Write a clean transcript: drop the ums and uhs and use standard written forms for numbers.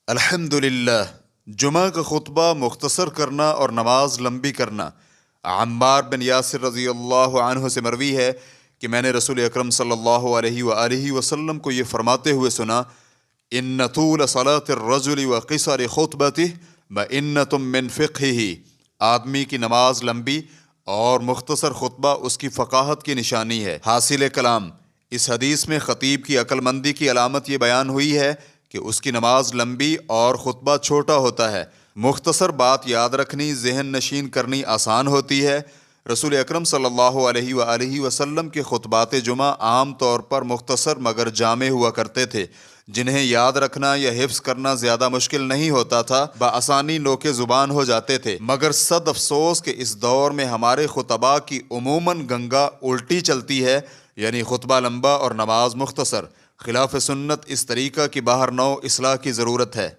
الحمدللہ، جمعہ کا خطبہ مختصر کرنا اور نماز لمبی کرنا۔ عمار بن یاسر رضی اللہ عنہ سے مروی ہے کہ میں نے رسول اکرم صلی اللہ علیہ وآلہ وسلم کو یہ فرماتے ہوئے سنا: ان طول صلاة الرجل وقصر خطبته مئنۃ من فقہہ۔ آدمی کی نماز لمبی اور مختصر خطبہ اس کی فقاہت کی نشانی ہے۔ حاصل کلام، اس حدیث میں خطیب کی عقل مندی کی علامت یہ بیان ہوئی ہے کہ اس کی نماز لمبی اور خطبہ چھوٹا ہوتا ہے۔ مختصر بات یاد رکھنی، ذہن نشین کرنی آسان ہوتی ہے۔ رسول اکرم صلی اللہ علیہ وآلہ وسلم کے خطبات جمعہ عام طور پر مختصر مگر جامع ہوا کرتے تھے، جنہیں یاد رکھنا یا حفظ کرنا زیادہ مشکل نہیں ہوتا تھا، بآسانی نوک زبان ہو جاتے تھے۔ مگر صد افسوس کہ اس دور میں ہمارے خطباء کی عموماً گنگا الٹی چلتی ہے، یعنی خطبہ لمبا اور نماز مختصر۔ خلاف سنت اس طریقہ کی باہر نو اصلاح کی ضرورت ہے۔